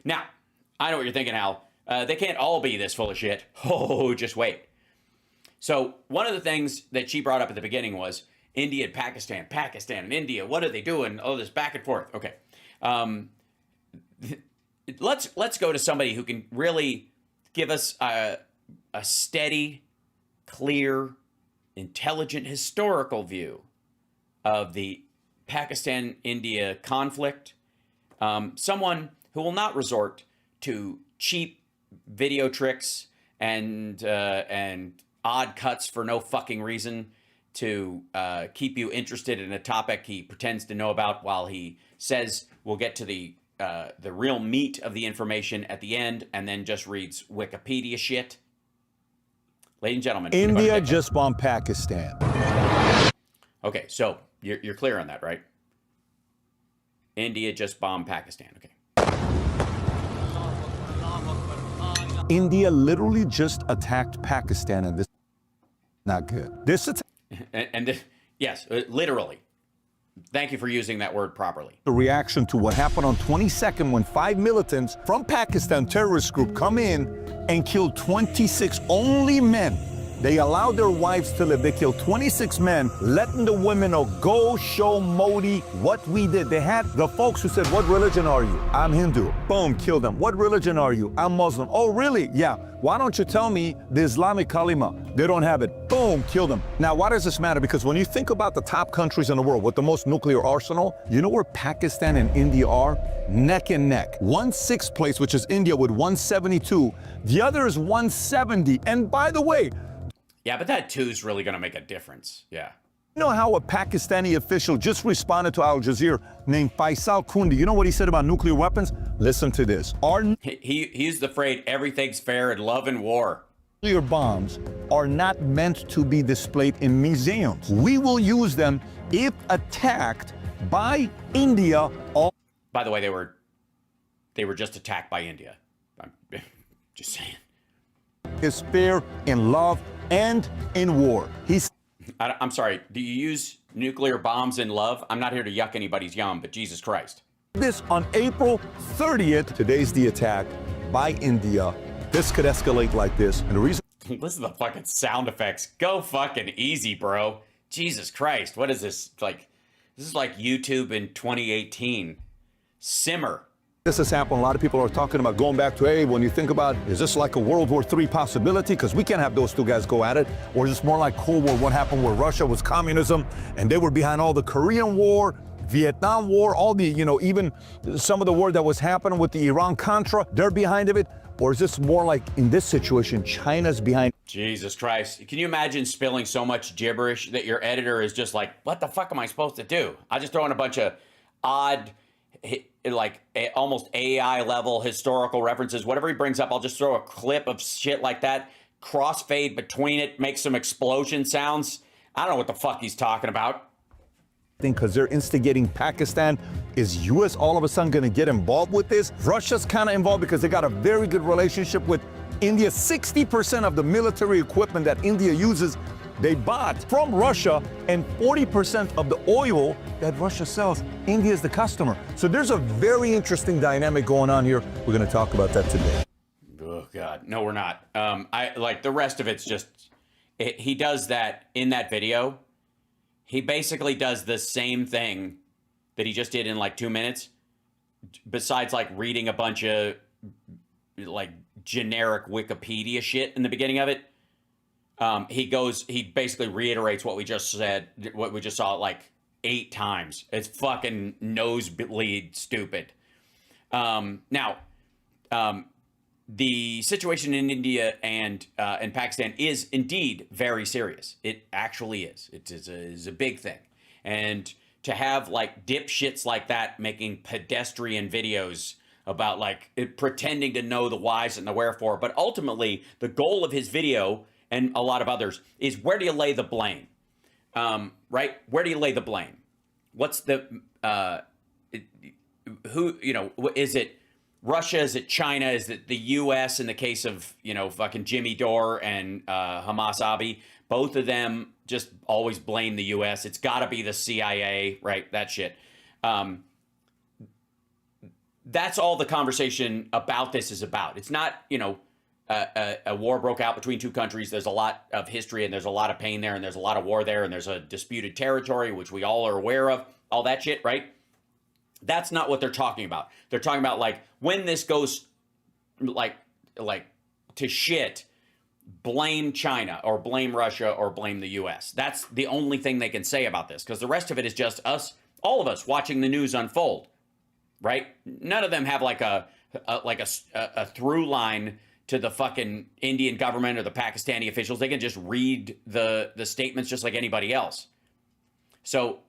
Now, I know what you're thinking, Al. They can't all be this full of shit. Oh, just wait. So one of the things that she brought up at the beginning was India and Pakistan and India. What are they doing? Oh, this back and forth. Okay. Let's go to somebody who can really give us a steady, clear, intelligent, historical view of the Pakistan-India conflict. Someone who will not resort to cheap video tricks and odd cuts for no fucking reason to keep you interested in a topic he pretends to know about while he says we'll get to the real meat of the information at the end and then just reads Wikipedia shit. Ladies and gentlemen, India just bombed Pakistan. Okay, so you're clear on that, right? India just bombed Pakistan. Okay. India literally just attacked Pakistan, and this is not good. This attack. Yes, literally. Thank you for using that word properly. The reaction to what happened on 22nd when 5 militants from Pakistan terrorist group come in and kill 26 only men. They allowed their wives to live. They killed 26 men, letting the women know, go show Modi what we did. They had the folks who said, what religion are you? I'm Hindu. Boom, kill them. What religion are you? I'm Muslim. Oh, really? Yeah. Why don't you tell me the Islamic kalima? They don't have it. Boom, kill them. Now, why does this matter? Because when you think about the top countries in the world with the most nuclear arsenal, you know where Pakistan and India are? Neck and neck. 1/6 place, which is India with 172. The other is 170. And by the way, yeah, but that too is really going to make a difference. Yeah. You know how a Pakistani official just responded to Al Jazeera named Faisal Kundi? You know what he said about nuclear weapons? Listen to this. He used the phrase, everything's fair in love and war. Nuclear bombs are not meant to be displayed in museums. We will use them if attacked by India. By the way, they were just attacked by India. I'm just saying. Is fair in love and in war. I'm sorry, do you use nuclear bombs in love? I'm not here to yuck anybody's yum, but Jesus Christ. This on April 30th. Today's the attack by India. This could escalate like this. And the reason. Listen to the fucking sound effects. Go fucking easy, bro. Jesus Christ, what is this? Like, this is like YouTube in 2018. Simmer. This has happened. A lot of people are talking about going back to, hey, when you think about, is this like a World War III possibility? Because we can't have those two guys go at it. Or is this more like Cold War? What happened where Russia was communism and they were behind all the Korean War, Vietnam War, all the, even some of the war that was happening with the Iran-Contra, they're behind of it? Or is this more like, in this situation, China's behind? Jesus Christ. Can you imagine spilling so much gibberish that your editor is just like, what the fuck am I supposed to do? I just throw in a bunch of odd, like almost AI level historical references. Whatever he brings up, I'll just throw a clip of shit like that, crossfade between it, make some explosion sounds. I don't know what the fuck he's talking about. Because they're instigating Pakistan. Is U.S. all of a sudden going to get involved with this? Russia's kind of involved because they got a very good relationship with India. 60% of the military equipment that India uses, they bought from Russia, and 40% of the oil that Russia sells, India is the customer. So there's a very interesting dynamic going on here. We're going to talk about that today. Oh, God. No, we're not. I like the rest of it's just, he does that in that video. He basically does the same thing that he just did in like 2 minutes, besides like reading a bunch of like generic Wikipedia shit in the beginning of it. He basically reiterates what we just said, what we just saw like 8 times. It's fucking nosebleed stupid. Now, the situation in India and Pakistan is indeed very serious. It actually is. It is a big thing. And to have like dipshits like that making pedestrian videos about like pretending to know the whys and the wherefore, but ultimately the goal of his video and a lot of others is, where do you lay the blame? Right? Where do you lay the blame? What's the, is it Russia? Is it China? Is it the U.S. in the case of, fucking Jimmy Dore and Hamas Abi? Both of them just always blame the U.S. It's got to be the CIA, right? That shit. that's all the conversation about this is about. It's not, you know, a war broke out between two countries. There's a lot of history and there's a lot of pain there and there's a lot of war there and there's a disputed territory, which we all are aware of, all that shit, right? That's not what they're talking about. They're talking about, like, when this goes like to shit, blame China or blame Russia or blame the US. That's the only thing they can say about this, because the rest of it is just us, all of us watching the news unfold, right? None of them have like a through line to the fucking Indian government or the Pakistani officials. They can just read the statements just like anybody else. So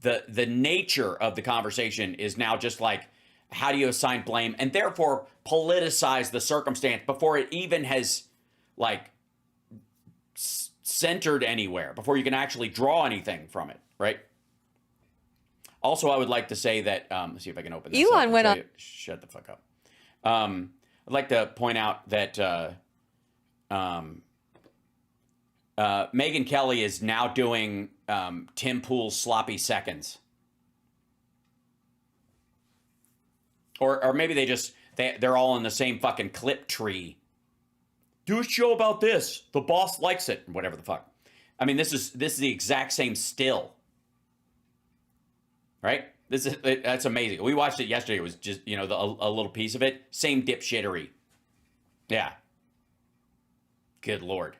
the nature of the conversation is now just like, how do you assign blame and therefore politicize the circumstance before it even has like centered anywhere, before you can actually draw anything from it, right? Also, I would like to say that, let's see if I can open this Elon up. went on. Shut the fuck up. I'd like to point out that Megyn Kelly is now doing Tim Pool's sloppy seconds. Or maybe they're all in the same fucking clip tree. Do a show about this. The boss likes it. Whatever the fuck. I mean, this is the exact same still. Right? That's amazing. We watched it yesterday. It was just, you know, a little piece of it. Same dipshittery. Yeah. Good Lord.